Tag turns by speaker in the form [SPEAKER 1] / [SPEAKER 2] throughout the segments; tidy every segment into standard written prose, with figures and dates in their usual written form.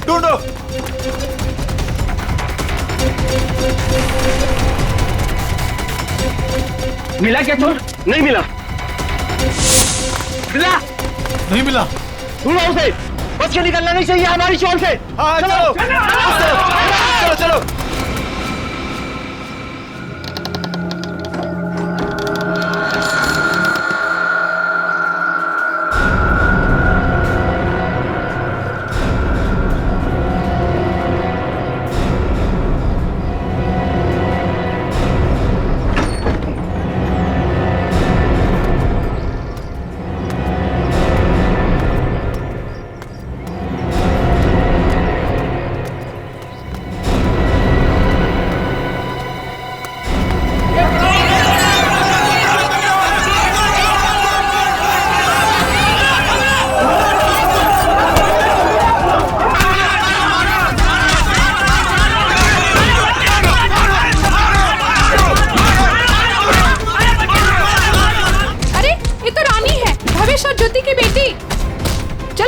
[SPEAKER 1] ढूंढो।
[SPEAKER 2] मिला क्या चोर? नहीं मिला। मिला?
[SPEAKER 1] नहीं मिला।
[SPEAKER 2] ढूंढो उसे, बच के निकलना नहीं चाहिए हमारी शॉल से।
[SPEAKER 1] हाँ चलो चलो चलो।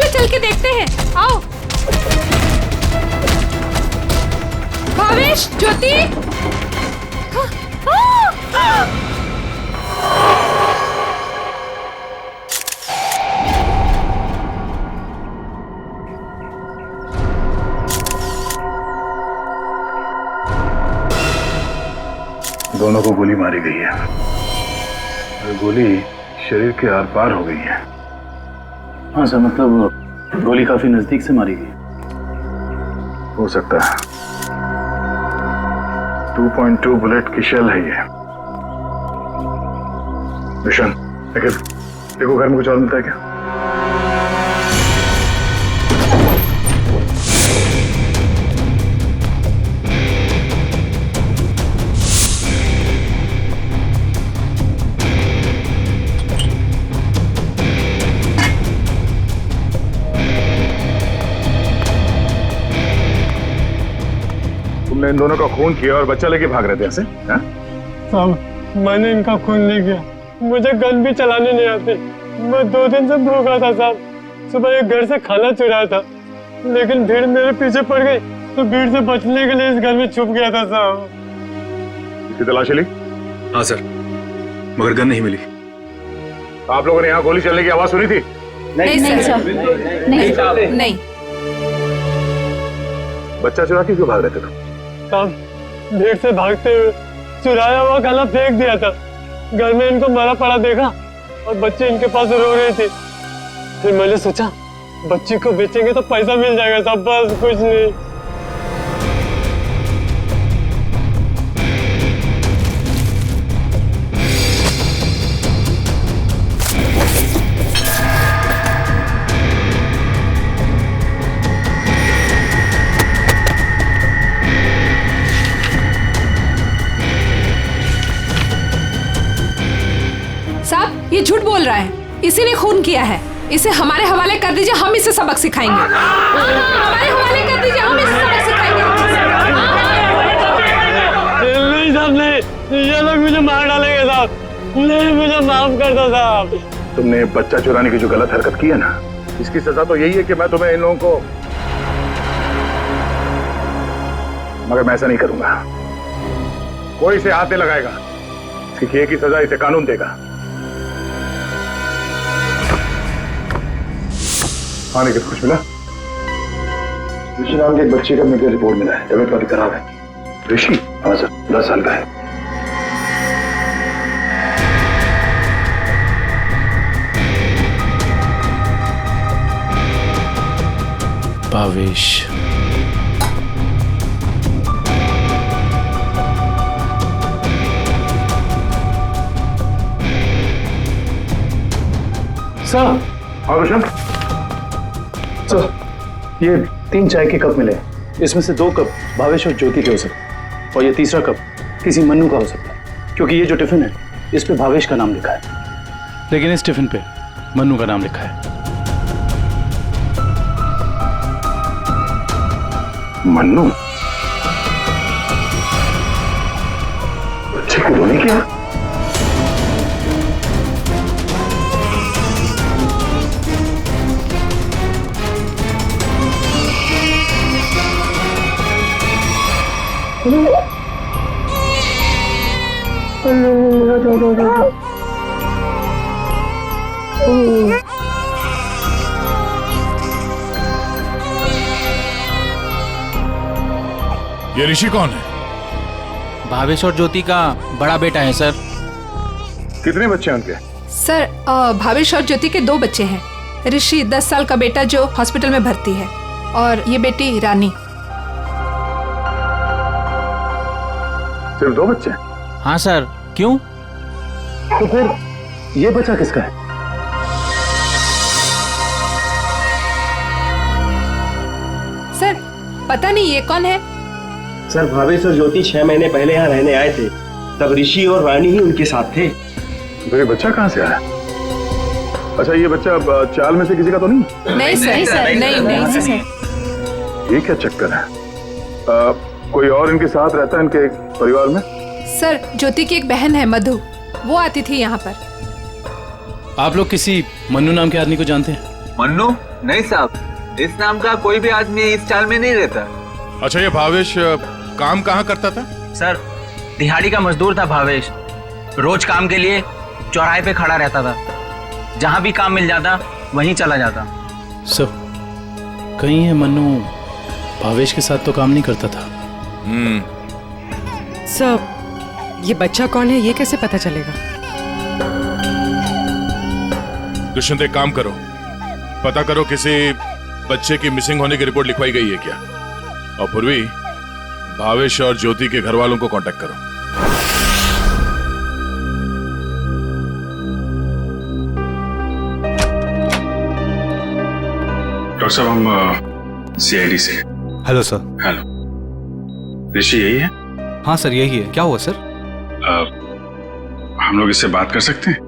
[SPEAKER 3] चल के देखते हैं, आओ। भावेश, ज्योति।
[SPEAKER 4] दोनों को गोली मारी गई है और गोली शरीर के आर पार हो गई है।
[SPEAKER 5] हाँ सर, मतलब गोली काफी नजदीक से मारी गई।
[SPEAKER 4] हो सकता है 2.2 बुलेट की शेल है ये। निशान देखो घर में कुछ और मिलता है क्या? तुमने इन दोनों का खून किया और बच्चा लेके भाग रहे थे ऐसे?
[SPEAKER 6] साहब, मैंने इनका खून नहीं किया, मुझे गन भी चलाने नहीं आती। मैं 2 दिन से भूखा था साहब। सुबह एक घर से खाना चुराया था, लेकिन भीड़ मेरे पीछे पड़ गई तो भीड़ से बचने के लिए इस घर में छुप गया था साहब।
[SPEAKER 4] इसकी तलाशी ली?
[SPEAKER 1] हाँ सर, मगर गन नहीं मिली।
[SPEAKER 4] आप लोगों ने यहाँ गोली चलने की आवाज सुनी थी?
[SPEAKER 3] नहीं सर, नहीं।
[SPEAKER 4] बच्चा चुरा के क्यों भाग रहे थे तुम?
[SPEAKER 6] साहब, भीड़ से भागते हुए चुराया हुआ खाना फेंक दिया था। घर में इनको मरा पड़ा देखा और बच्चे इनके पास रो रहे थे। फिर मैंने सोचा बच्ची को बेचेंगे तो पैसा मिल जाएगा साहब, बस कुछ नहीं।
[SPEAKER 3] साहब, ये झूठ बोल रहा है। इसी ने खून किया है। इसे हमारे हवाले कर दीजिए, हम इसे सबक सिखाएंगे। हमारे हवाले कर दीजिए, हम इसे सबक सिखाएंगे।
[SPEAKER 6] नहीं साहब, नहीं, ये लोग मुझे मार डालेंगे साहब। नहीं, मुझे माफ कर दो साहब।
[SPEAKER 4] तुमने बच्चा चुराने की जो गलत हरकत की है ना, इसकी सजा तो यही है कि मैं तुम्हें इन लोगों को, मगर मैं ऐसा नहीं करूंगा। कोई इसे हाथ नहीं लगाएगा। इसकी किए की सजा इसे कानून देगा। हाँ लेकिन कुछ मिला? ऋषि नाम के एक बच्चे का मेडिकल रिपोर्ट मिला है, तबियत काफी खराब है। ऋषि? हाँ सर, 10 साल का है।
[SPEAKER 5] भावेश।
[SPEAKER 4] सर। हाँ रोशन।
[SPEAKER 5] सर, ये 3 चाय के कप मिले, इसमें से 2 कप भावेश और ज्योति के हो सकते हैं और ये तीसरा कप किसी मन्नू का हो सकता है, क्योंकि ये जो टिफिन है इस पे भावेश का नाम लिखा है, लेकिन इस टिफिन पे मन्नू का नाम लिखा है।
[SPEAKER 4] मन्नू? बच्चे को रोने क्या?
[SPEAKER 1] ये ऋषि कौन है?
[SPEAKER 7] भावेश और ज्योति का बड़ा बेटा है सर।
[SPEAKER 4] कितने बच्चे हैं उनके?
[SPEAKER 3] सर भावेश और ज्योति के 2 बच्चे हैं। ऋषि 10 साल का बेटा जो हॉस्पिटल में भर्ती है, और ये बेटी रानी।
[SPEAKER 4] सिर्फ 2 बच्चे?
[SPEAKER 7] हाँ सर। क्यों?
[SPEAKER 5] तो फिर ये बच्चा किसका है?
[SPEAKER 3] सर पता नहीं ये कौन है।
[SPEAKER 2] सर भावेश और ज्योति 6 महीने पहले यहाँ रहने आए थे, तब ऋषि और रानी ही उनके साथ थे।
[SPEAKER 4] तो ये बच्चा कहाँ से आया? अच्छा ये बच्चा चाल में से किसी का तो नहीं?
[SPEAKER 3] नहीं सर, नहीं सर।
[SPEAKER 4] ये क्या चक्कर है? कोई और इनके साथ रहता है इनके परिवार में?
[SPEAKER 3] सर ज्योति की एक बहन है मधु, वो आती थी यहाँ पर।
[SPEAKER 5] आप लोग किसी मन्नू नाम के आदमी को जानते हैं?
[SPEAKER 8] मन्नू? नहीं साहब, इस नाम का कोई भी आदमी इस चाल में नहीं रहता।
[SPEAKER 1] अच्छा ये भावेश काम कहाँ करता था?
[SPEAKER 7] सर दिहाड़ी का मजदूर था भावेश। रोज काम के लिए चौराहे पे खड़ा रहता था, जहाँ भी काम मिल जाता वहीं चला जाता।
[SPEAKER 5] सब कहीं है मन्नू भावेश के साथ तो काम नहीं करता था।
[SPEAKER 9] सब ये बच्चा कौन है ये कैसे पता चलेगा?
[SPEAKER 1] दुष्यंत एक काम करो, पता करो किसी बच्चे की मिसिंग होने की रिपोर्ट लिखवाई गई है क्या, और पूर्वी भावेश और ज्योति के घर वालों को कांटेक्ट करो।
[SPEAKER 4] डॉक्टर साहब हम CID से।
[SPEAKER 10] Hello sir.
[SPEAKER 4] हेलो, ऋषि यही है?
[SPEAKER 10] हाँ सर यही है। क्या हुआ सर?
[SPEAKER 4] हम लोग इससे बात कर सकते हैं?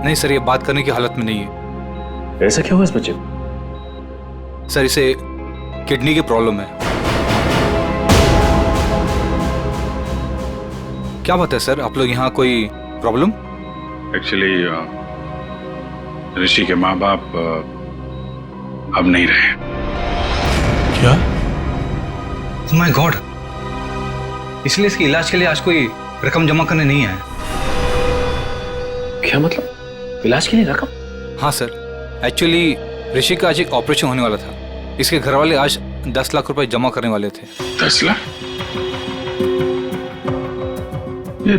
[SPEAKER 10] नहीं सर, ये बात करने की हालत में नहीं है।
[SPEAKER 5] ऐसा क्या हुआ इस बच्चे को?
[SPEAKER 10] सर इसे किडनी की प्रॉब्लम है। क्या बात है सर, आप लोग यहाँ कोई प्रॉब्लम?
[SPEAKER 4] एक्चुअली ऋषि के माँ बाप अब नहीं रहे।
[SPEAKER 10] क्या? ओह माय गॉड, इसलिए इसके इलाज के लिए आज कोई रकम जमा करने नहीं आया।
[SPEAKER 5] क्या मतलब? इलाज के लिए रकम?
[SPEAKER 10] हाँ सर, एक्चुअली ऋषि का आज एक ऑपरेशन होने वाला था। इसके घर वाले आज 10 लाख रुपए जमा करने वाले थे।
[SPEAKER 4] 10 लाख? ये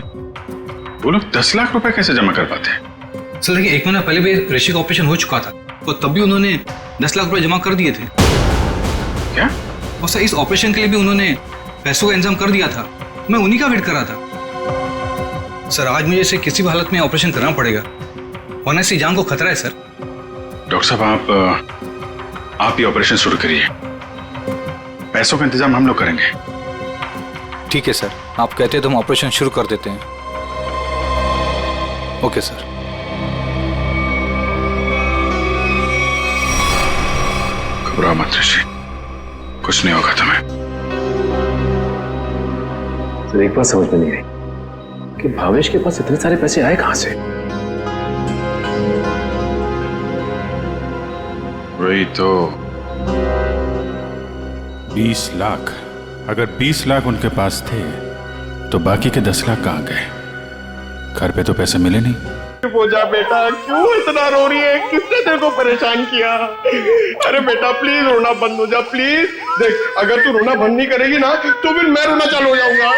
[SPEAKER 4] वो लोग 10 लाख रुपए कैसे जमा कर पाते हैं?
[SPEAKER 10] सर देखिए, 1 महीना पहले भी ऋषि का ऑपरेशन हो चुका था और तब भी उन्होंने 10 लाख रुपए जमा कर दिए थे।
[SPEAKER 4] क्या?
[SPEAKER 10] और सर इस ऑपरेशन के लिए भी उन्होंने पैसों का इंतजाम कर दिया था। मैं उन्हीं का वेट कर रहा था। सर आज मुझे इसे किसी भी हालत में ऑपरेशन करना पड़ेगा, वरना इसकी जान को खतरा है सर।
[SPEAKER 4] डॉक्टर साहब आप ये ऑपरेशन शुरू करिए, पैसों का इंतजाम हम लोग करेंगे।
[SPEAKER 10] ठीक है सर, आप कहते हैं तो हम ऑपरेशन शुरू कर देते हैं। Okay sir.
[SPEAKER 4] घबराओ मत ऋषि, कुछ नहीं होगा तुम्हें।
[SPEAKER 5] सर एक बात समझ में नहीं आई कि भावेश के पास इतने सारे पैसे आए कहां से?
[SPEAKER 4] वही तो
[SPEAKER 1] 20 लाख। अगर 20 लाख उनके पास थे
[SPEAKER 10] तो बाकी के 10 लाख कहाँ गए? घर पे तो पैसे मिले नहीं।
[SPEAKER 2] चुप हो जा बेटा, क्यों इतना रो रही है? किसने तेरे को परेशान किया? अरे बेटा प्लीज रोना बंद हो जा प्लीज। देख अगर तू रोना बंद नहीं करेगी ना तो फिर मैं रोना चालू हो जाऊंगा।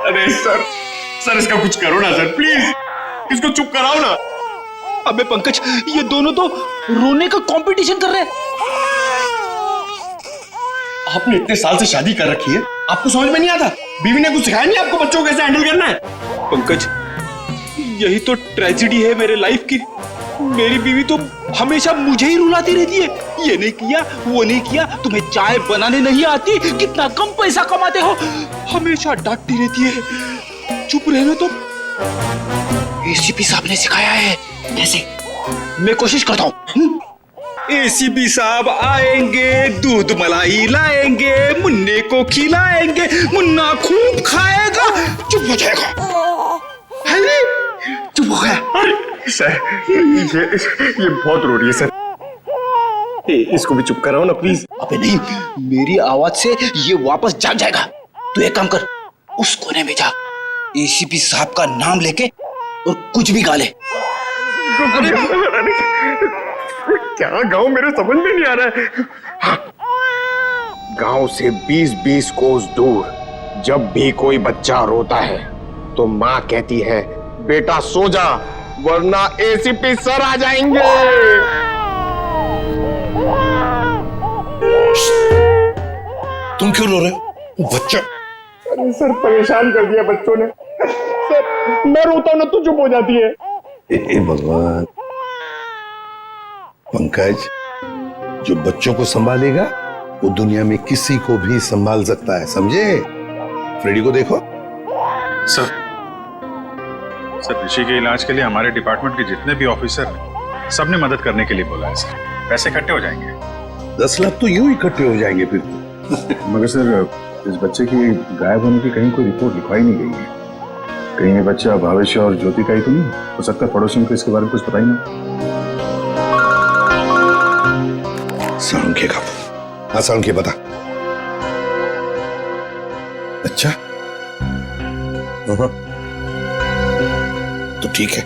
[SPEAKER 2] अरे सर इसका कुछ करो ना सर, प्लीज इसको चुप कराओ ना।
[SPEAKER 7] अबे पंकज, ये दोनों तो रोने का कंपटीशन कर रहे हैं।
[SPEAKER 2] आपने इतने साल से शादी कर रखी है, आपको समझ में नहीं आता? बीवी ने कुछ सिखाया नहीं आपको बच्चों को कैसे हैंडल करना है?
[SPEAKER 7] पंकज, यही तो ट्रेजेडी है मेरे लाइफ की। मेरी बीवी तो हमेशा मुझे ही रुलाती रहती है, ये नहीं किया वो नहीं किया, तुम्हें चाय बनाने नहीं आती, कितना कम पैसा कमाते हो, हमेशा डांटती रहती है। चुप रहना तो एसीपी साहब ने सिखाया है। कैसे? मैं कोशिश करता हूँ। एसीपी साहब आएंगे, दूध मलाई लाएंगे, मुन्ने को खिलाएंगे, मुन्ना खूब खाएगा, चुप हो जाएगा। चुप हो गया।
[SPEAKER 2] सर ये बहुत रो रही है सर, इसको भी चुप कराओ ना प्लीज।
[SPEAKER 7] अबे नहीं, मेरी आवाज से ये वापस जाग जाएगा। तू एक काम कर, उस कोने में जा, एसीपी साहब का नाम लेके और कुछ भी गा ले।
[SPEAKER 2] क्या गाँव मेरे समझ में नहीं आ रहा है। गांव से 20-20 कोस दूर जब भी कोई बच्चा रोता है तो माँ कहती है बेटा सो जा वरना एसीपी सर आ जाएंगे।
[SPEAKER 4] तुम क्यों रो रहे हो? बच्चा।
[SPEAKER 2] अरे सर परेशान कर दिया बच्चों ने। सर मैं रोता हूं ना तो चुप हो जाती है।
[SPEAKER 4] हे भगवान। पंकज, जो बच्चों को संभालेगा वो दुनिया में किसी को भी संभाल सकता है, समझे? फ्रेडी को देखो।
[SPEAKER 10] सर ऋषि के इलाज के लिए हमारे डिपार्टमेंट के जितने भी ऑफिसर हैं, सबने मदद करने के लिए बोला है सर। पैसे इकट्ठे हो जाएंगे।
[SPEAKER 4] 10 लाख तो यूं इकट्ठे हो जाएंगे फिर।
[SPEAKER 5] मगर सर इस बच्चे की गायब होने की कहीं कोई रिपोर्ट लिखवाई नहीं गई है। कहीं ये बच्चा भावेश और ज्योति का ही तो नहीं हो सकता? पड़ोसियों को इसके बारे में कुछ पता ही नहीं।
[SPEAKER 4] साळुंखे का। हाँ साळुंखे बता। अच्छा तो ठीक है,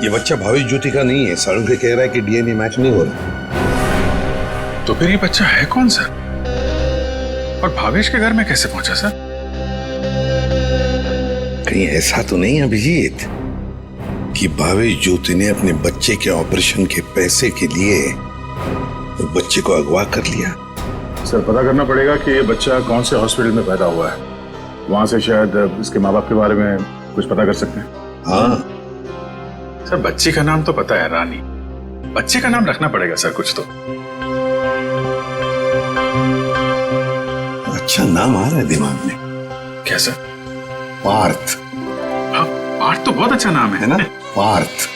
[SPEAKER 4] ये बच्चा भावेश ज्योति का नहीं है। साळुंखे कह रहा है कि डीएनए मैच नहीं हो रहा।
[SPEAKER 10] तो फिर ये बच्चा है कौन सर? और भावेश के घर में कैसे पहुंचा सर?
[SPEAKER 4] कहीं ऐसा तो नहीं अभिजीत कि भावेश ज्योति ने अपने बच्चे के ऑपरेशन के पैसे के लिए तो बच्चे को अगवा कर लिया?
[SPEAKER 5] सर पता करना पड़ेगा कि ये बच्चा कौन से हॉस्पिटल में पैदा हुआ है, वहां से शायद इसके माँ बाप के बारे में कुछ पता कर सकते हैं।
[SPEAKER 4] हाँ
[SPEAKER 10] सर बच्ची का नाम तो पता है, रानी। बच्चे का नाम रखना पड़ेगा सर कुछ तो।
[SPEAKER 4] अच्छा नाम आ रहा है दिमाग में।
[SPEAKER 10] क्या सर?
[SPEAKER 4] पार्थ।
[SPEAKER 10] हाँ पार्थ तो बहुत अच्छा नाम है
[SPEAKER 4] ना? पार्थ।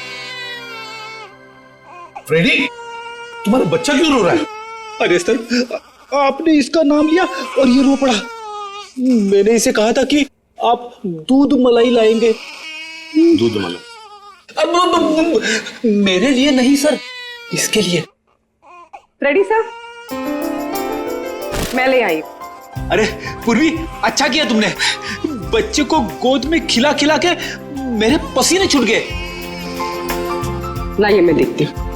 [SPEAKER 4] फ्रेडी, तुम्हारा बच्चा क्यों रो रहा है?
[SPEAKER 7] अरे सर, आपने इसका नाम लिया और ये रो पड़ा। मैंने इसे कहा था कि आप दूध मलाई लाएंगे।
[SPEAKER 4] दूध मलाई?
[SPEAKER 7] अब मेरे लिए नहीं सर, इसके लिए।
[SPEAKER 9] रेडी सर, मैं ले आई।
[SPEAKER 7] अरे पूर्वी, अच्छा किया तुमने। बच्चे को गोद में खिला खिला के मेरे पसीने छूट गए।
[SPEAKER 9] लाइए मैं देखती हूँ।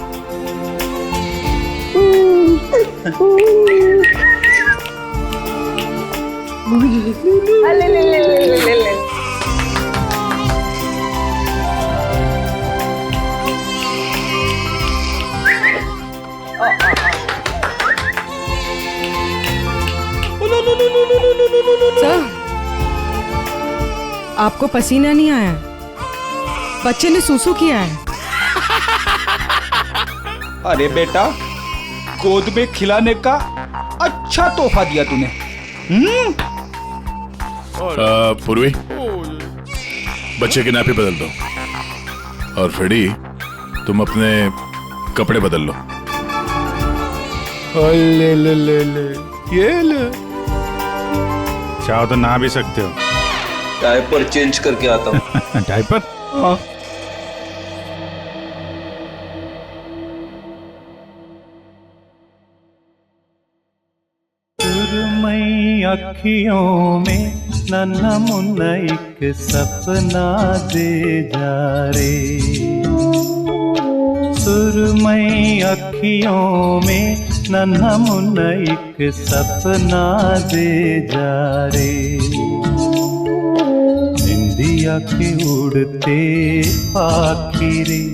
[SPEAKER 9] ले ले ले ले ले ले।
[SPEAKER 3] सर, आपको पसीना नहीं आया? बच्चे ने सूसू किया है।
[SPEAKER 7] अरे बेटा, गोद में खिलाने का अच्छा तोहफा दिया तूने।
[SPEAKER 1] पूर्वी बच्चे की नापी बदल दो और फ्रेडी तुम अपने कपड़े बदल लो।
[SPEAKER 6] ले ले ले ले, ये ले।
[SPEAKER 10] चाहो तो नहा भी सकते हो।
[SPEAKER 8] डायपर चेंज करके आता हूँ।
[SPEAKER 10] डायपर?
[SPEAKER 6] हाँ।
[SPEAKER 5] सुरमई अखियों में नन्हा मुन्ना एक सपना दे जा रे। सुरमई अखियों में नन्हा मुन्ना एक सपना दे जा रे। निंदिया के उड़ते पाखी रे,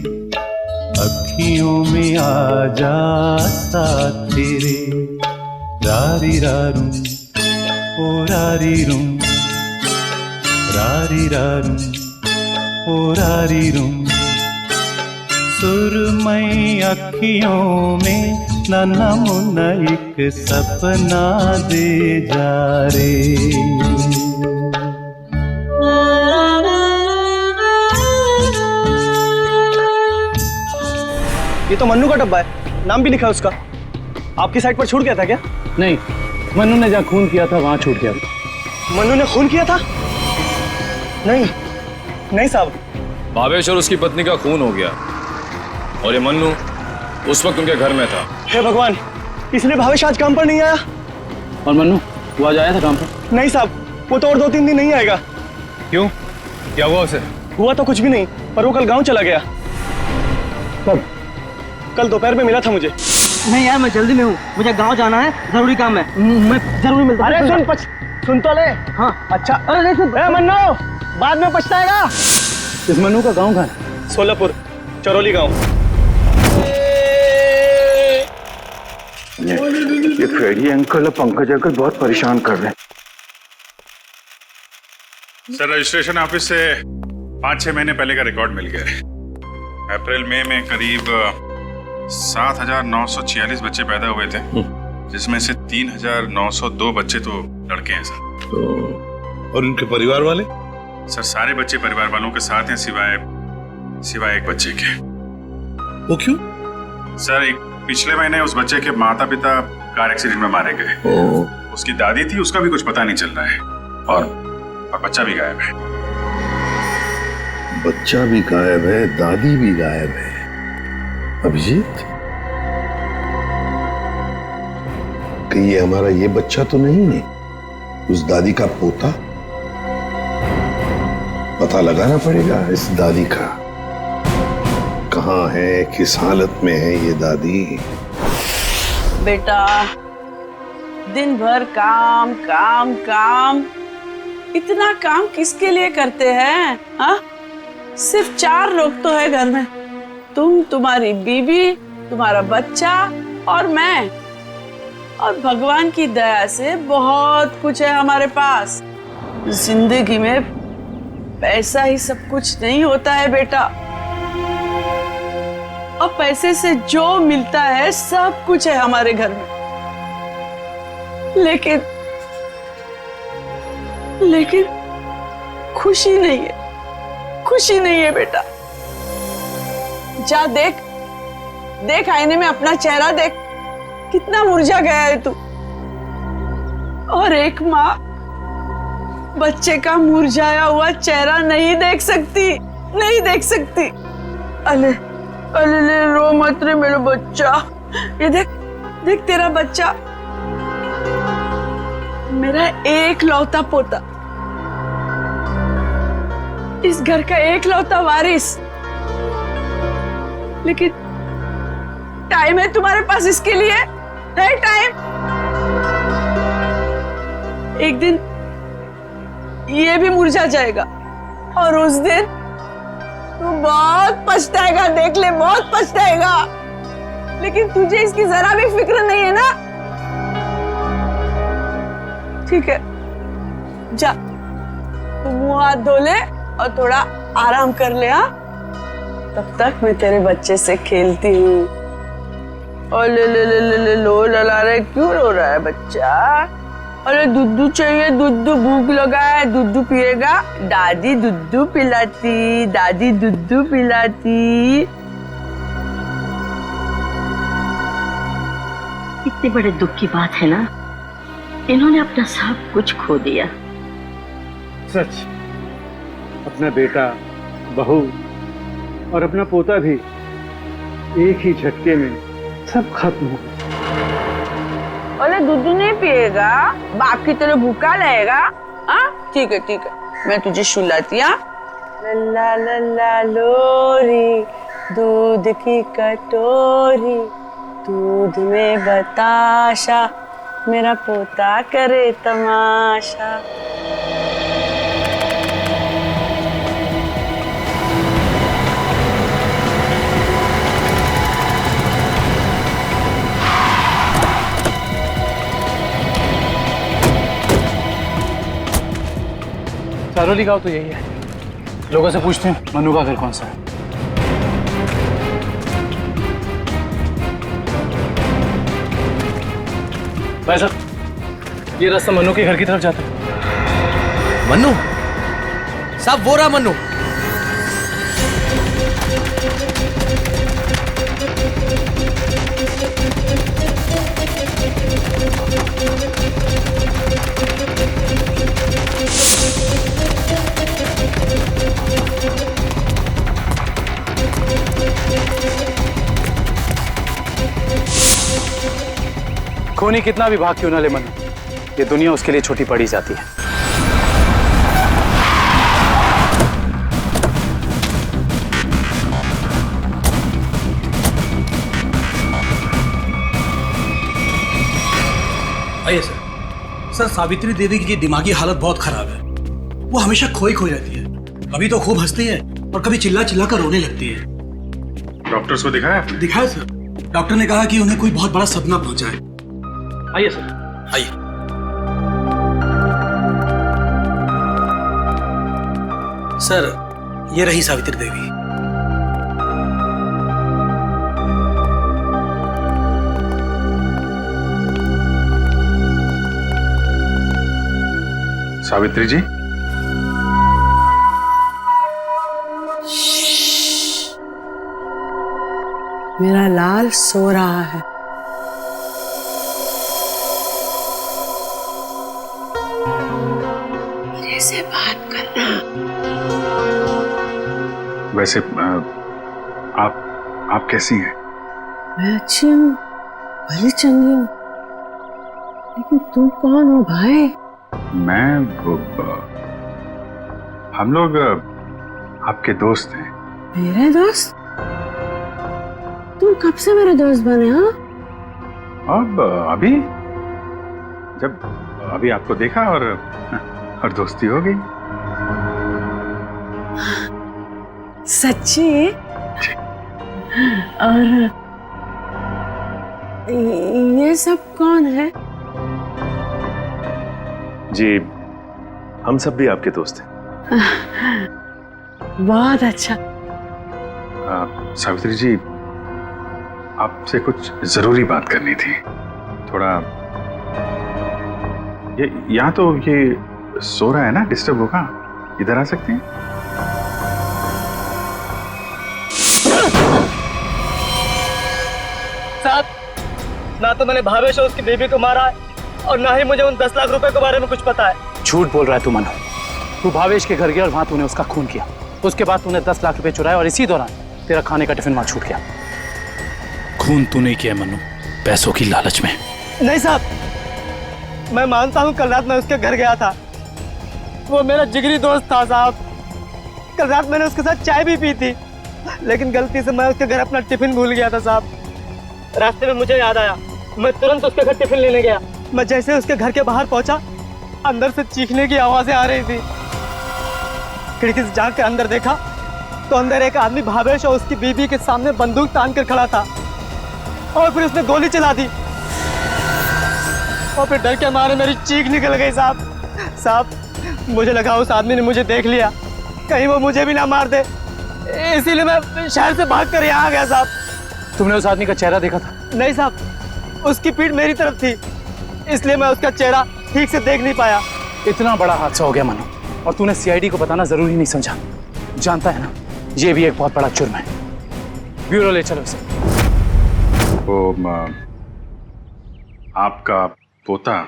[SPEAKER 5] अखियों में आ जा साथी रे। रारी रारूं ओ रारी रूं, रारी रारूं ओ रारी रूं। सुरमई अखियों में नन्हा मुन्ना एक सपना दे जा रे।
[SPEAKER 6] ये तो मन्नू का डब्बा है, नाम भी लिखा है उसका। आपकी साइड पर छूट गया था क्या?
[SPEAKER 5] नहीं, मन्नू ने जहाँ खून किया था वहां छूट गया था।
[SPEAKER 6] मन्नू ने खून किया था? नहीं नहीं साहब।
[SPEAKER 11] भावेश और उसकी पत्नी का खून हो गया और ये मन्नू उस वक्त उनके घर में था।
[SPEAKER 6] हे भगवान, इसलिए भावेश आज काम पर नहीं आया।
[SPEAKER 5] और मन्नू वो आज आया था काम पर?
[SPEAKER 6] नहीं साहब, वो तो और 2-3 दिन नहीं आएगा।
[SPEAKER 11] क्यों, क्या हुआ उसे?
[SPEAKER 6] हुआ तो कुछ भी नहीं, पर वो कल गांव चला गया।
[SPEAKER 5] कब?
[SPEAKER 6] कल दोपहर में मिला था मुझे।
[SPEAKER 12] नहीं यार, मैं जल्दी में हूँ, मुझे गांव जाना है, जरूरी काम है, मैं जरूरी मिलता हूँ।
[SPEAKER 6] अरे सुन तो ले। हाँ अच्छा। अरे नहीं सुन। मन्नू बाद में पछताएगा।
[SPEAKER 5] इस मन्नू का गांव कहाँ है?
[SPEAKER 6] सोलापुर, चरौली गांव।
[SPEAKER 5] ये फेडी अंकल और पंकज अंकल बहुत परेशान कर रहे हैं।
[SPEAKER 13] सर, रजिस्ट्रेशन ऑफिस से 5-6 महीने पहले का रिकॉर्ड मिल गया है। अप्रैल मई में करीब 7,946 बच्चे पैदा हुए थे, जिसमें से 3,902 बच्चे तो लड़के हैं सर।
[SPEAKER 4] और उनके परिवार वाले?
[SPEAKER 13] सर सारे बच्चे परिवार वालों के साथ हैं, सिवाय एक बच्चे के।
[SPEAKER 4] वो क्यों?
[SPEAKER 13] सर एक पिछले महीने उस बच्चे के माता पिता कार एक्सीडेंट में मारे गए। उसकी दादी थी, उसका भी कुछ पता नहीं चल रहा है, और बच्चा भी गायब है।
[SPEAKER 4] बच्चा भी गायब है, दादी भी गायब है। अभिजीत, कि ये हमारा ये बच्चा तो नहीं है, उस दादी का पोता? पता लगाना पड़ेगा इस दादी का, कहाँ है, किस हालत में है ये दादी।
[SPEAKER 14] बेटा, दिन भर काम काम काम, इतना काम किसके लिए करते हैं? हाँ, सिर्फ 4 लोग तो है घर में, तुम, तुम्हारी बीवी, तुम्हारा बच्चा और मैं। और भगवान की दया से बहुत कुछ है हमारे पास। जिंदगी में पैसा ही सब कुछ नहीं होता है बेटा, और पैसे से जो मिलता है सब कुछ है हमारे घर में। लेकिन खुशी नहीं है, खुशी नहीं है बेटा। जा देख आईने में अपना चेहरा देख, कितना मुरझा गया है तू। और एक माँ बच्चे का मुरझाया हुआ चेहरा नहीं देख सकती, नहीं देख सकती। अले अले ले, रो मत रे मेरा बच्चा। ये देख तेरा बच्चा, मेरा एक लौता पोता, इस घर का एक लौता वारिस। लेकिन टाइम है तुम्हारे पास इसके लिए? है टाइम? एक दिन ये भी मुरझा जाएगा, और उस दिन तू बहुत पछताएगा, देख ले, बहुत पछताएगा। लेकिन तुझे इसकी जरा भी फिक्र नहीं है ना? ठीक है, जा तू मुंह हाथ धो ले और थोड़ा आराम कर ले। हाँ, तब तक मैं तेरे बच्चे से खेलती हूँ। और ले लो लला रहे, क्यों रो रहा है बच्चा? अरे दूध चाहिए, दूध, भूख लगा है, दूध पिएगा? दादी दूध पिलाती, दादी दूध पिलाती।
[SPEAKER 15] इतने बड़े दुख की बात है ना, इन्होंने अपना सब कुछ खो दिया।
[SPEAKER 5] सच, अपना बेटा, बहू और अपना पोता भी एक ही झटके में सब खत्म हो गया।
[SPEAKER 14] अरे दूध नहीं पिएगा, बाप की तरह भूखा रहेगा। हाँ ठीक है, मैं तुझे सुलाती। लल्ला लल्ला लोरी, दूध की कटोरी, दूध में बताशा, मेरा पोता करे तमाशा।
[SPEAKER 5] सरोली गाँव तो यही है। लोगों से पूछते हैं मनु का घर कौन सा है। भाई साहब, ये रास्ता मनु के घर की तरफ जाता है।
[SPEAKER 16] मनु साहब, वो रहा मनु।
[SPEAKER 5] खूनी कितना भी भाग क्यों ना ले मनु, ये दुनिया उसके लिए छोटी पड़ी जाती है।
[SPEAKER 10] आइए सर, सावित्री देवी की दिमागी हालत बहुत खराब है। वो हमेशा खोई खोई रहती है, कभी तो खूब हंसती है और कभी चिल्ला चिल्ला कर रोने लगती है।
[SPEAKER 13] डॉक्टर्स को दिखाया आपने?
[SPEAKER 10] दिखाया सर, डॉक्टर ने कहा कि उन्हें कोई बहुत बड़ा सदमा पहुंचा है।
[SPEAKER 5] आइए सर,
[SPEAKER 10] आइए। सर, ये रही सावित्री देवी।
[SPEAKER 13] सावित्री जी,
[SPEAKER 14] मेरा लाल सो रहा है। मेरे से बात करना।
[SPEAKER 13] वैसे आप कैसी हैं?
[SPEAKER 14] मैं अच्छी हूँ, भली चंगी हूँ, लेकिन तुम कौन हो भाई?
[SPEAKER 13] हम लोग आपके दोस्त हैं।
[SPEAKER 14] मेरे दोस्त? तुम कब से मेरे दोस्त बने? हाँ,
[SPEAKER 13] अब अभी आपको देखा और दोस्ती हो गई।
[SPEAKER 14] सच्ची? और ये सब कौन है?
[SPEAKER 17] जी, हम सब भी आपके दोस्त हैं।
[SPEAKER 14] बहुत अच्छा।
[SPEAKER 13] सावित्री जी, आपसे कुछ जरूरी बात करनी थी। थोड़ा ये यहाँ तो ये सो रहा है ना, डिस्टर्ब होगा, इधर आ सकते हैं?
[SPEAKER 12] साहब, ना तो मैंने भावेश और उसकी बेबी को मारा है और ना ही मुझे उन 10 लाख रुपए के बारे में कुछ पता है।
[SPEAKER 5] झूठ बोल रहा है तू मनु। तू भावेश के घर गया और वहां तूने उसका खून किया। उसके बाद तूने 10 लाख रुपए चुराए और इसी दौरान तेरा खाने का टिफिन वहां छूट गया।
[SPEAKER 18] खून तूने किया मनु, पैसों की लालच में।
[SPEAKER 12] नहीं साहब, मैं मानता हूँ कल रात मैं उसके घर गया था। वो मेरा जिगरी दोस्त था साहब। कल रात मैंने उसके साथ चाय भी पी थी, लेकिन गलती से मैं उसके घर अपना टिफिन भूल गया था साहब। रास्ते में मुझे याद आया, मैं तुरंत उसके घर टिफिन लेने गया। मैं जैसे उसके घर के बाहर पहुंचा, अंदर से चीखने की आवाजें आ रही थी। खिड़की से झांक कर अंदर देखा तो अंदर एक आदमी भावेश और उसकी बीबी के सामने बंदूक तान कर खड़ा था और फिर उसने गोली चला दी और फिर डर के मारे मेरी चीख निकल गई साहब। मुझे लगा उस आदमी ने मुझे देख लिया, कहीं वो मुझे भी ना मार दे, इसीलिए मैं शहर से भाग कर यहाँ आ गया साहब।
[SPEAKER 5] तुमने उस आदमी का चेहरा देखा था?
[SPEAKER 12] नहीं साहब, उसकी पीठ मेरी तरफ थी, इसलिए मैं उसका चेहरा ठीक से देख नहीं पाया।
[SPEAKER 5] इतना बड़ा हादसा हो गया मनु, और तूने सीआईडी को बताना जरूरी नहीं समझा। जानता है ना, ये भी एक बहुत बड़ा जुर्म है। ब्यूरो ले चलो इसे।
[SPEAKER 13] वो आपका पोता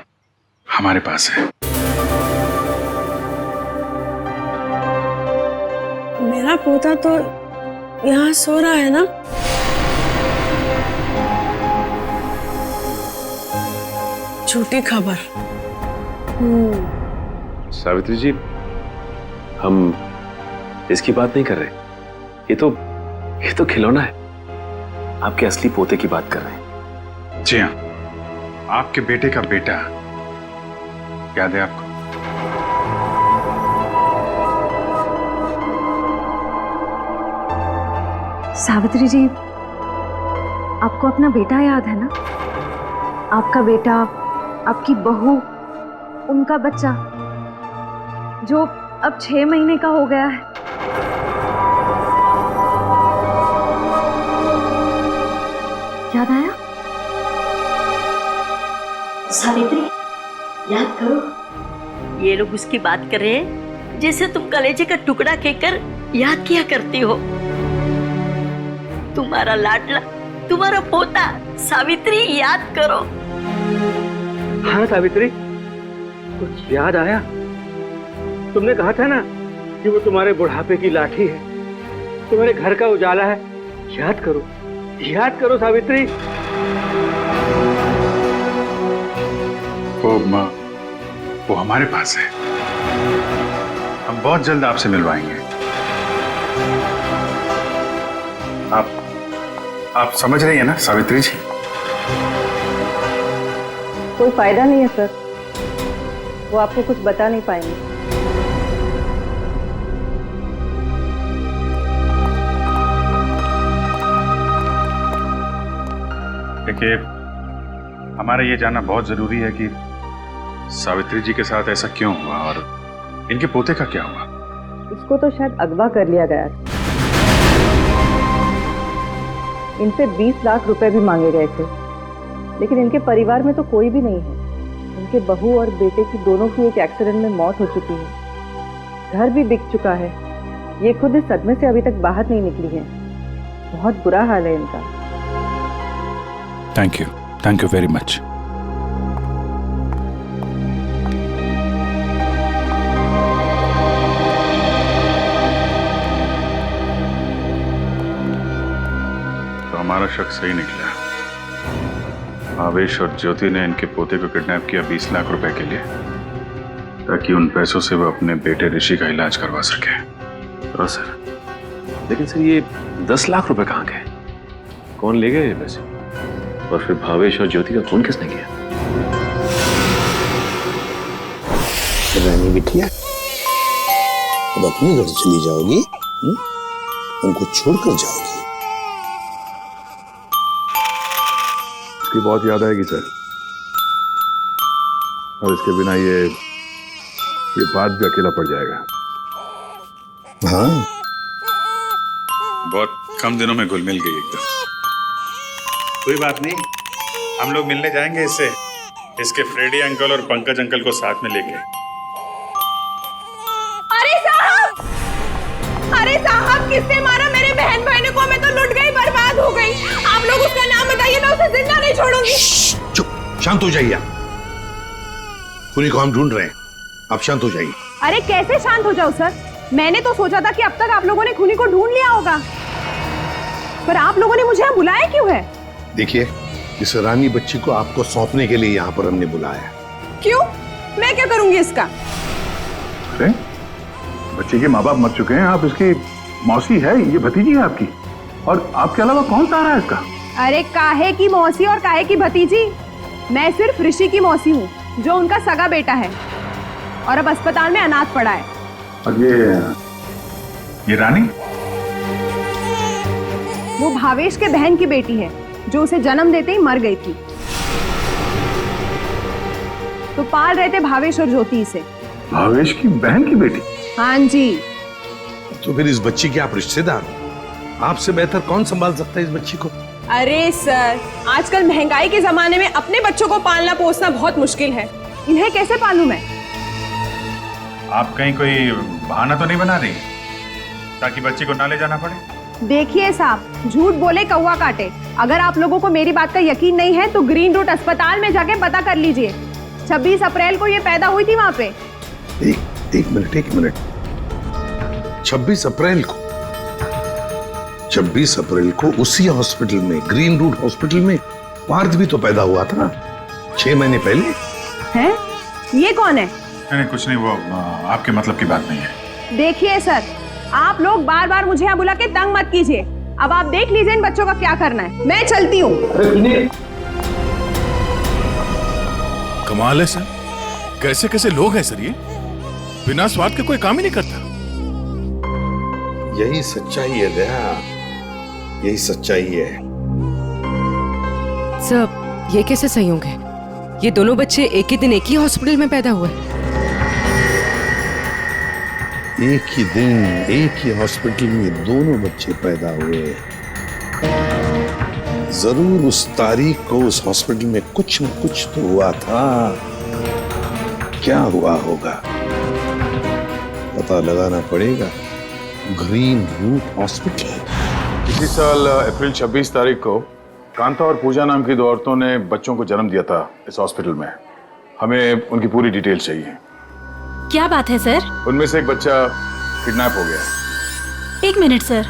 [SPEAKER 13] हमारे पास है।
[SPEAKER 14] मेरा पोता तो यहाँ सो रहा है ना? झूठी खबर।
[SPEAKER 17] सावित्री जी, हम इसकी बात नहीं कर रहे। ये तो खिलौना है। आपके असली पोते की बात कर रहे हैं।
[SPEAKER 13] जी हाँ, आपके बेटे का बेटा याद है आपको?
[SPEAKER 19] सावित्री जी, आपको अपना बेटा याद है ना? आपका बेटा, आपकी बहू, उनका बच्चा जो अब 6 महीने का हो गया है। याद आया?
[SPEAKER 15] सावित्री, याद करो। ये लोग उसकी बात कर रहे हैं जैसे तुम कलेजे का टुकड़ा कहकर याद किया करती हो। तुम्हारा लाडला, तुम्हारा पोता सावित्री, याद करो।
[SPEAKER 12] हाँ सावित्री, कुछ याद आया? तुमने कहा था ना कि वो तुम्हारे बुढ़ापे की लाठी है, तुम्हारे घर का उजाला है। याद करो सावित्री।
[SPEAKER 13] वो हमारे पास है। हम बहुत जल्द आपसे मिलवाएंगे। आप समझ रही हैं ना सावित्री जी?
[SPEAKER 19] कोई फायदा नहीं है सर, वो आपको कुछ बता नहीं पाएंगे।
[SPEAKER 13] देखिए, हमारा ये जानना बहुत जरूरी है कि सावित्री जी के साथ ऐसा क्यों हुआ और इनके पोते का क्या हुआ।
[SPEAKER 19] उसको तो शायद अगवा कर लिया गया था। इनसे 20 लाख रुपए भी मांगे गए थे, लेकिन इनके परिवार में तो कोई भी नहीं है। इनके बहू और बेटे की दोनों की एक एक्सीडेंट में मौत हो चुकी है। घर भी बिक चुका है। ये खुद इस सदमे से अभी तक बाहर नहीं निकली है। बहुत बुरा हाल है इनका।
[SPEAKER 18] Thank you very much.
[SPEAKER 13] हमारा शक सही निकला। आवेश और ज्योति ने इनके पोते को किडनैप किया 20 लाख रुपए के लिए, ताकि उन पैसों से वो अपने बेटे ऋषि का इलाज करवा सके।
[SPEAKER 17] तो सर, लेकिन सर ये 10 लाख रुपए कहाँ गए? कौन ले गए ये पैसे? और फिर भावेश और ज्योति का खून किसने किया?
[SPEAKER 4] रानी बिटिया, अब अपने घर चली जाओगी? उनको छोड़कर जाओगी?
[SPEAKER 13] की बहुत याद आएगी सर, और इसके बिना ये बात भी अकेला पड़ जाएगा।
[SPEAKER 4] हाँ,
[SPEAKER 13] बहुत कम दिनों में घुल मिल गई एकदम। कोई बात नहीं, हम लोग मिलने जाएंगे इससे, इसके फ्रेडी अंकल और पंकज अंकल को साथ में लेके।
[SPEAKER 3] अरे साहब, किसने मारा मेरे बहन भाइयों को? मैं तो लुट गई, बर्बाद हो गई। आप लोग उसका नाम बताइए, मैं उसे जिंदा नहीं छोड़ूंगी।
[SPEAKER 4] चुप, शांत हो जाइए। खूनी को हम ढूंढ रहे हैं, आप शांत हो जाइए।
[SPEAKER 3] अरे कैसे शांत हो जाओ सर? मैंने तो सोचा था कि अब तक आप लोगों ने खूनी को ढूंढ लिया होगा, पर आप लोगों ने मुझे यहाँ बुलाया क्यों है?
[SPEAKER 4] देखिए, इस रानी बच्ची को आपको सौंपने के लिए यहाँ पर हमने बुलाया।
[SPEAKER 3] क्यों? मैं क्या करूंगी इसका?
[SPEAKER 13] अरे बच्चे के माँ बाप मर चुके हैं, आप इसकी मौसी है, ये भतीजी है आपकी, और आपके अलावा कौन सा आ रहा है इसका?
[SPEAKER 3] अरे काहे की मौसी और काहे की भतीजी? मैं सिर्फ ऋषि की मौसी हूँ, जो उनका सगा बेटा है और अब अस्पताल में अनाथ पड़ा है।
[SPEAKER 13] और ये रानी?
[SPEAKER 3] वो भावेश के बहन की बेटी है, जो उसे जन्म देते ही मर गई थी। तो पाल रहे थे भावेश और ज्योति से।
[SPEAKER 13] भावेश की बहन की बेटी?
[SPEAKER 3] हाँ जी।
[SPEAKER 4] तो फिर इस बच्ची के आप रिश्तेदार हो, आपसे बेहतर कौन संभाल सकता है इस बच्ची को?
[SPEAKER 3] अरे सर, आजकल महंगाई के जमाने में अपने बच्चों को पालना पोसना बहुत मुश्किल है। इन्हें कैसे पालूं मैं?
[SPEAKER 13] आप कहीं कोई बहाना तो नहीं बना रही ताकि बच्ची को ना ले जाना पड़े?
[SPEAKER 3] देखिए साहब, झूठ बोले कौवा काटे। अगर आप लोगों को मेरी बात का यकीन नहीं है तो ग्रीन रूट अस्पताल में जाके पता कर लीजिए। 26 अप्रैल को ये पैदा हुई थी वहां पे।
[SPEAKER 4] एक मिनट। 26 अप्रैल को उसी हॉस्पिटल में, ग्रीन रूट हॉस्पिटल में पार्थ भी तो पैदा हुआ था। 6 महीने पहले।
[SPEAKER 3] हैं? ये कौन है?
[SPEAKER 13] नहीं कुछ नहीं, वो आपके मतलब की बात नहीं है।
[SPEAKER 3] देखिए सर, आप लोग बार बार मुझे यहाँ बुला के तंग मत कीजिए। अब आप देख लीजिए इन बच्चों का क्या करना है। मैं चलती हूँ।
[SPEAKER 1] कमाल है सर, कैसे कैसे लोग हैं सर ये, बिना स्वार्थ के कोई काम ही नहीं करता।
[SPEAKER 4] यही सच्चाई है दया, यही सच्चाई है।
[SPEAKER 9] सर ये कैसे संयोग है? ये दोनों बच्चे एक ही दिन एक ही हॉस्पिटल में पैदा हुए।
[SPEAKER 4] एक ही दिन एक ही हॉस्पिटल में दोनों बच्चे पैदा हुए। जरूर उस तारीख को उस हॉस्पिटल में कुछ न कुछ तो हुआ था। क्या हुआ होगा पता लगाना पड़ेगा। Green root hospital.
[SPEAKER 1] इसी साल अप्रैल 26 तारीख को कांता और पूजा नाम की 2 औरतों ने बच्चों को जन्म दिया था इस हॉस्पिटल में। हमें उनकी पूरी डिटेल चाहिए।
[SPEAKER 20] क्या बात है सर?
[SPEAKER 1] उनमें से एक बच्चा किडनैप हो गया।
[SPEAKER 20] 1 मिनट सर।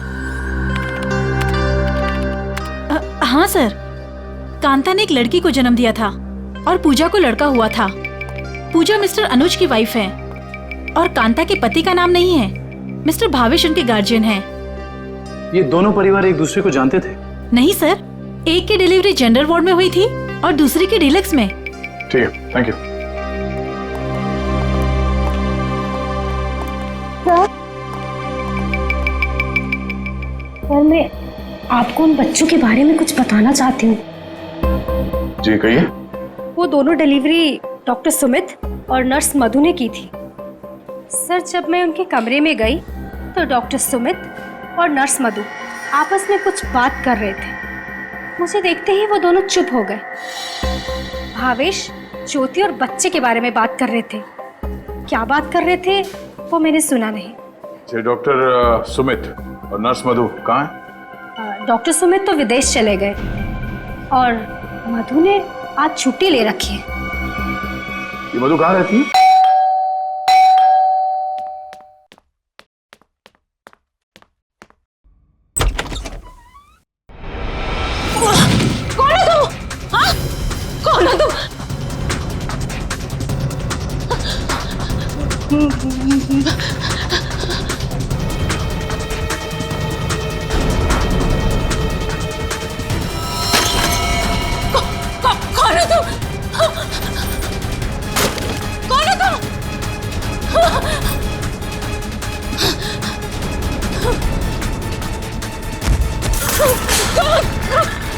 [SPEAKER 20] हाँ सर, कांता ने एक लड़की को जन्म दिया था और पूजा को लड़का हुआ था। पूजा मिस्टर अनुज की वाइफ है और कांता के पति का नाम नहीं है। मिस्टर भावेश उनके गार्जियन हैं।
[SPEAKER 5] ये दोनों परिवार एक दूसरे को जानते थे?
[SPEAKER 20] नहीं सर, एक की डिलीवरी जेंडर वार्ड में हुई थी और दूसरी की डीलक्स में।
[SPEAKER 1] ठीक है, थैंक यू।
[SPEAKER 21] सर मैं आपको उन बच्चों के बारे में कुछ बताना चाहती हूँ।
[SPEAKER 1] जी कहिए।
[SPEAKER 21] वो दोनों डिलीवरी डॉक्टर सुमित और नर्स मधु ने की थी। सर जब मैं उनके कमरे में गई तो डॉक्टर सुमित और नर्स मधु आपस में कुछ बात कर रहे थे। मुझे देखते ही वो दोनों चुप हो गए। भावेश ज्योति और बच्चे के बारे में बात कर रहे थे। क्या बात कर रहे थे वो मैंने सुना नहीं।
[SPEAKER 1] डॉक्टर सुमित और नर्स मधु कहाँ हैं?
[SPEAKER 21] डॉक्टर सुमित तो विदेश चले गए और मधु ने आज छुट्टी ले रखी है।
[SPEAKER 1] ये मधु कहाँ रहती है?
[SPEAKER 21] कौन हो तुम? हाँ? कौन हो तुम? कौन हो तुम? कौन हो तुम?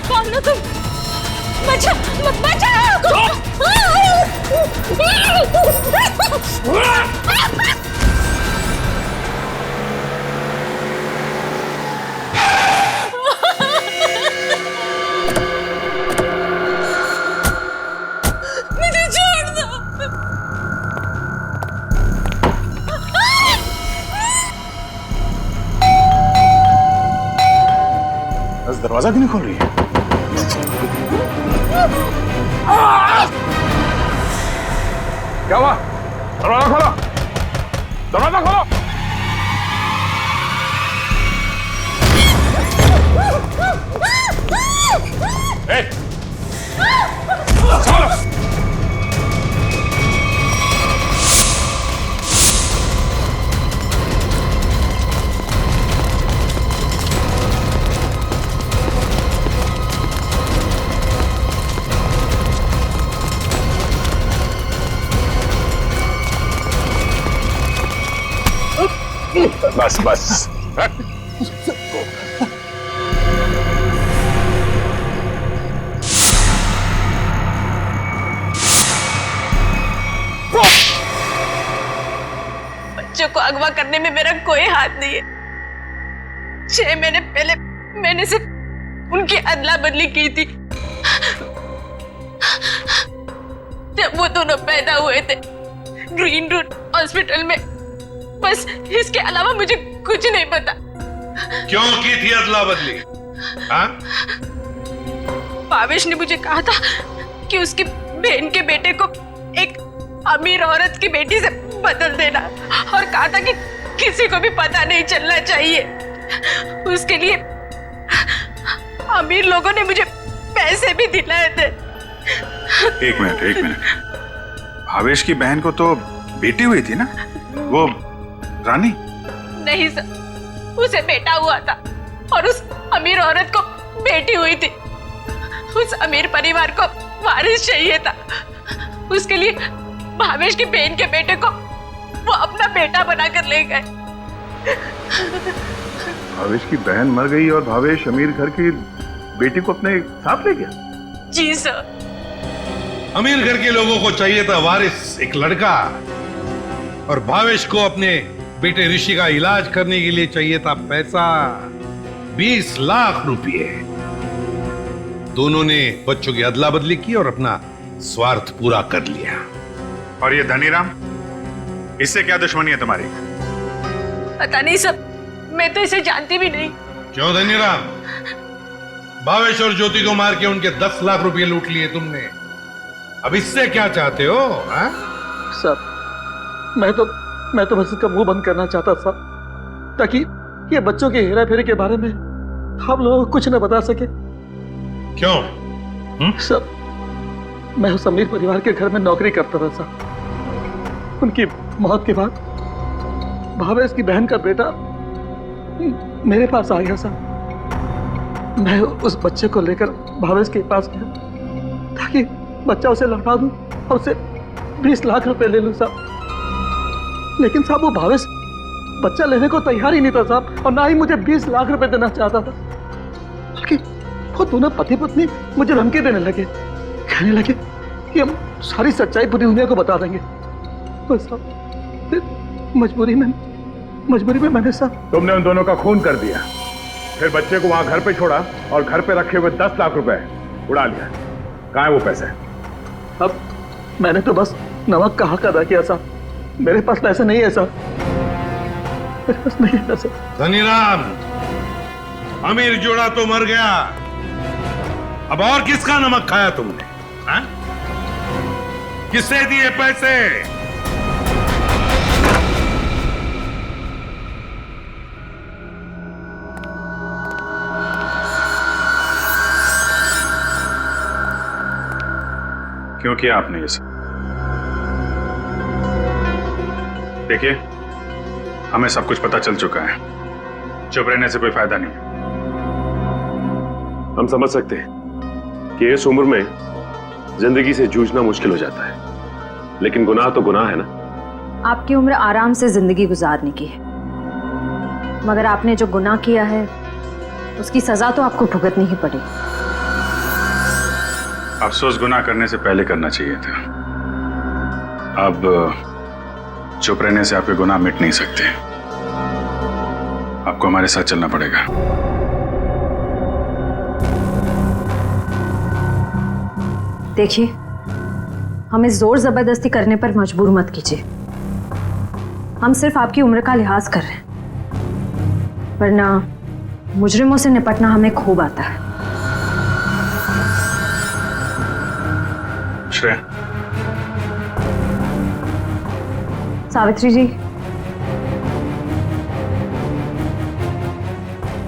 [SPEAKER 21] कौन हो तुम? बचाओ! मुझे छोड़ दो।
[SPEAKER 1] दरवाजा क्यों नहीं खोल रही है? क्या हुआ? दरवाजा खोलो, दरवाजा खोलो। बस बस।
[SPEAKER 14] बच्चों को अगवा करने में मेरा कोई हाथ नहीं है। 6 महीने पहले मैंने सिर्फ उनकी अदला बदली की थी जब वो दोनों पैदा हुए थे ग्रीन रूट हॉस्पिटल में। बस इसके अलावा मुझे कुछ नहीं पता।
[SPEAKER 4] क्यों की थी अदला बदली? हाँ?
[SPEAKER 14] भावेश ने मुझे कहा था कि उसकी बहन के बेटे को एक अमीर औरत की बेटी से बदल देना और कहा था कि किसी को भी पता नहीं चलना चाहिए। उसके लिए अमीर लोगों ने मुझे पैसे भी दिलाए थे।
[SPEAKER 13] एक मिनट। भावेश की बहन को तो बेटी हुई थी ना, वो रानी?
[SPEAKER 14] नहीं सर, उसे बेटा हुआ था और उस अमीर औरत को बेटी हुई थी। उस अमीर परिवार को वारिस चाहिए था, उसके लिए भावेश की बहन के बेटे को वो अपना बेटा बनाकर ले गए।
[SPEAKER 4] भावेश की बहन मर गई और भावेश अमीर घर की बेटी को अपने साथ ले गया?
[SPEAKER 14] जी सर।
[SPEAKER 2] अमीर घर के लोगों को चाहिए था वारिस, एक लड़का, और भावेश को अपने बेटे ऋषि का इलाज करने के लिए चाहिए था पैसा, 20 लाख रुपए। दोनों ने बच्चों की अदला बदली की और अपना स्वार्थ पूरा कर लिया।
[SPEAKER 13] और ये धनीराम, इससे क्या दुश्मनी है तुम्हारी?
[SPEAKER 14] पता नहीं सर, मैं तो इसे जानती भी नहीं।
[SPEAKER 2] क्यों धनीराम? भावेश और ज्योति को मार के उनके 10 लाख रुपए लूट लिए तुमने, अब इससे क्या चाहते हो?
[SPEAKER 12] सर, मैं तो बस इसका मुंह बंद करना चाहता था, ताकि ये बच्चों के हेरा फेरी के बारे में हम लोगों को कुछ न बता सके।
[SPEAKER 2] क्यों?
[SPEAKER 12] सर, मैं उस अमीर परिवार के घर में नौकरी करता था सर। उनकी मौत के बाद भावेश की बहन का बेटा मेरे पास आ गया सर। मैं उस बच्चे को लेकर भावेश के पास गया ताकि बच्चा उसे लौटा दूं और उसे 20 लाख रुपए ले लूं साहब। लेकिन साहब, वो भावेश बच्चा लेने को तैयार ही नहीं था साहब, और ना ही मुझे 20 लाख रुपए देना चाहता था। बल्कि वो दोनों पति पत्नी मुझे धमकी देने लगे, कहने लगे कि हम सारी सच्चाई पूरी दुनिया को बता देंगे। तो साहब, मजबूरी में मैंने साहब।
[SPEAKER 4] तुमने उन दोनों का खून कर दिया, फिर बच्चे को वहां घर पे छोड़ा और घर पे रखे हुए 10 लाख रुपए उड़ा लिया। कहाँ है वो पैसे?
[SPEAKER 12] अब मैंने तो बस नमक का हक अदा किया साहब, मेरे पास पैसे नहीं है साहब, मेरे पास नहीं है पैसे।
[SPEAKER 2] धनीराम, अमीर जोड़ा तो मर गया, अब और किसका नमक खाया तुमने? हा? किससे दिए पैसे?
[SPEAKER 13] क्यों किया आपने ये सब? देखिए, हमें सब कुछ पता चल चुका है, चुप रहने से कोई फायदा नहीं।
[SPEAKER 17] हम समझ सकते हैं कि इस उम्र में जिंदगी से जूझना मुश्किल हो जाता है, लेकिन गुनाह तो गुनाह है ना।
[SPEAKER 22] आपकी उम्र आराम से जिंदगी गुजारने की है, मगर आपने जो गुनाह किया है उसकी सजा तो आपको भुगतनी ही पड़ेगी।
[SPEAKER 13] अफसोस गुनाह करने से पहले करना चाहिए था। अब चुप रहने से आपके गुनाह मिट नहीं सकते, आपको हमारे साथ चलना पड़ेगा।
[SPEAKER 22] देखिए, हमें जोर जबरदस्ती करने पर मजबूर मत कीजिए। हम सिर्फ आपकी उम्र का लिहाज कर रहे हैं, वरना मुजरिमों से निपटना हमें खूब आता है।
[SPEAKER 13] श्रेया,
[SPEAKER 22] सावित्री जी,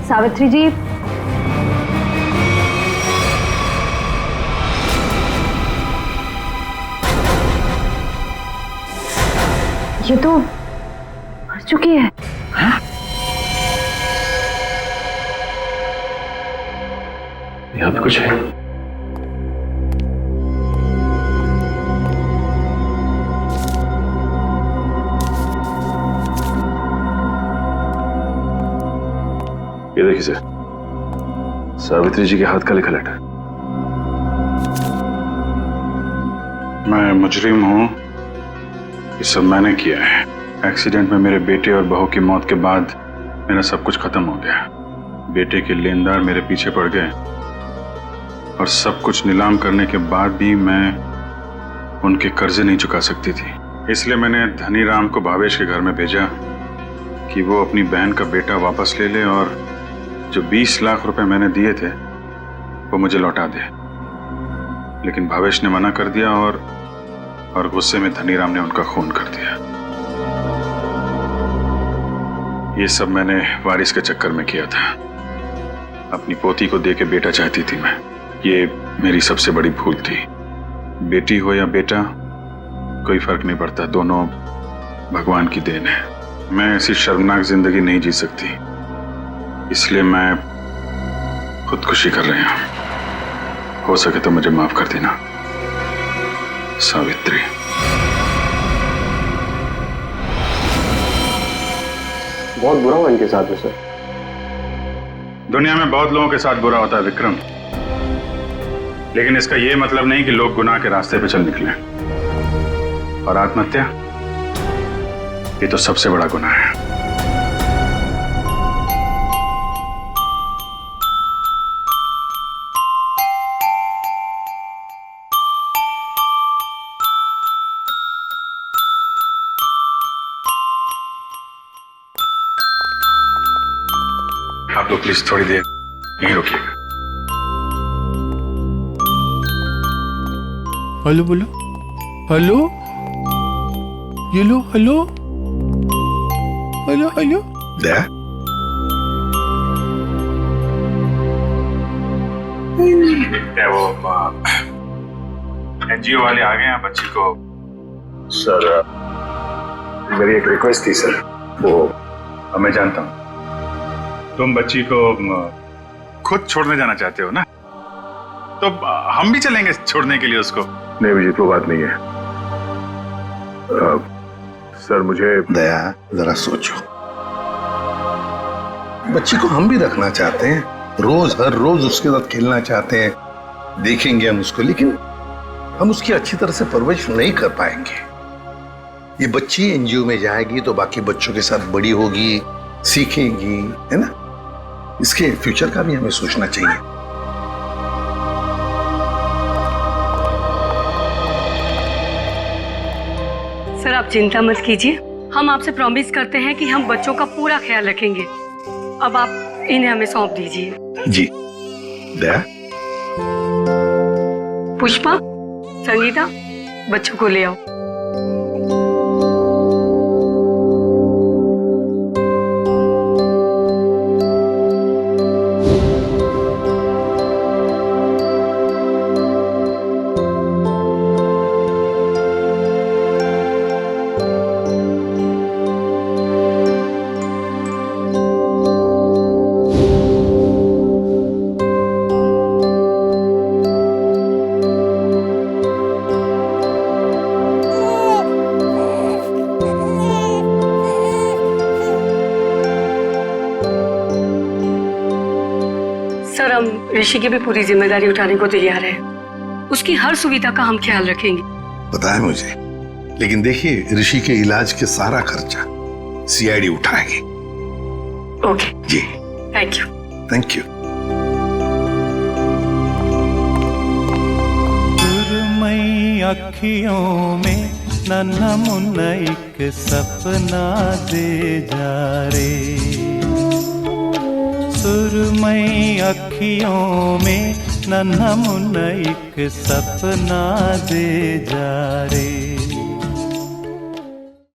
[SPEAKER 22] सावित्री जी, ये तो मर चुकी है।
[SPEAKER 17] यहाँ पे कुछ है। ये देखिए सर, सावित्री जी के हाथ का लिखा लेटर।
[SPEAKER 13] मैं मुजरिम हूं, ये सब मैंने किया है। एक्सीडेंट में मेरे बेटे और बहू की मौत के बाद मेरा सब कुछ खत्म हो गया। बेटे के लेनदार मेरे पीछे पड़ गए और सब कुछ नीलाम करने के बाद भी मैं उनके कर्जे नहीं चुका सकती थी। इसलिए मैंने धनीराम को भावेश के घर में भेजा कि वो अपनी बहन का बेटा वापस ले ले और जो 20 लाख रुपए मैंने दिए थे वो मुझे लौटा दे। लेकिन भावेश ने मना कर दिया और गुस्से में धनीराम ने उनका खून कर दिया। ये सब मैंने वारिस के चक्कर में किया था। अपनी पोती को दे के बेटा चाहती थी मैं। ये मेरी सबसे बड़ी भूल थी। बेटी हो या बेटा, कोई फर्क नहीं पड़ता, दोनों भगवान की देन है। मैं ऐसी शर्मनाक जिंदगी नहीं जी सकती, इसलिए मैं खुदकुशी कर रही हूं। हो सके तो मुझे माफ कर देना सावित्री।
[SPEAKER 5] बहुत बुरा हुआ इनके साथ में सर।
[SPEAKER 13] दुनिया में बहुत लोगों के साथ बुरा होता है विक्रम, लेकिन इसका यह मतलब नहीं कि लोग गुनाह के रास्ते पे चल निकले। और आत्महत्या, ये तो सबसे बड़ा गुनाह है। आप लोग प्लीज थोड़ी देर यहीं रुकिएगा।
[SPEAKER 18] हेलो बोलो, हेलो, ये लो, हेलो, हेलो, हेलो।
[SPEAKER 4] दया,
[SPEAKER 13] वो एनजीओ वाले आ गए हैं बच्ची को।
[SPEAKER 4] सर मेरी एक रिक्वेस्ट थी सर।
[SPEAKER 13] वो मैं जानता हूँ तुम बच्ची को खुद छोड़ने जाना चाहते हो ना, तो हम भी चलेंगे छोड़ने के लिए उसको।
[SPEAKER 4] नहीं अभिजीत, वो बात नहीं है। सर मुझे दया, जरा सोचो, बच्ची को हम भी रखना चाहते हैं, हर रोज उसके साथ खेलना चाहते हैं, देखेंगे हम उसको, लेकिन हम उसकी अच्छी तरह से परवरिश नहीं कर पाएंगे। ये बच्ची एनजीओ में जाएगी तो बाकी बच्चों के साथ बड़ी होगी, सीखेगी, है ना। इसके फ्यूचर का भी हमें सोचना चाहिए।
[SPEAKER 22] सर आप चिंता मत कीजिए, हम आपसे प्रॉमिस करते हैं कि हम बच्चों का पूरा ख्याल रखेंगे। अब आप इन्हें हमें सौंप दीजिए।
[SPEAKER 4] जी। दया,
[SPEAKER 22] पुष्पा, संगीता, बच्चों को ले आओ। सर हम ऋषि की भी पूरी जिम्मेदारी उठाने को तैयार है, उसकी हर सुविधा का हम ख्याल रखेंगे।
[SPEAKER 4] पता है मुझे, लेकिन देखिए ऋषि के इलाज के सारा खर्चा सीआईडी उठाएगी।
[SPEAKER 22] ओके
[SPEAKER 4] जी,
[SPEAKER 22] थैंक यू।
[SPEAKER 4] Thank you.
[SPEAKER 7] सुरमई अखियों में नन्हा मुन्ना एक सपना दे जा रे, सुरमई अखियों में नन्हा मुन्ना एक सपना दे जा रे।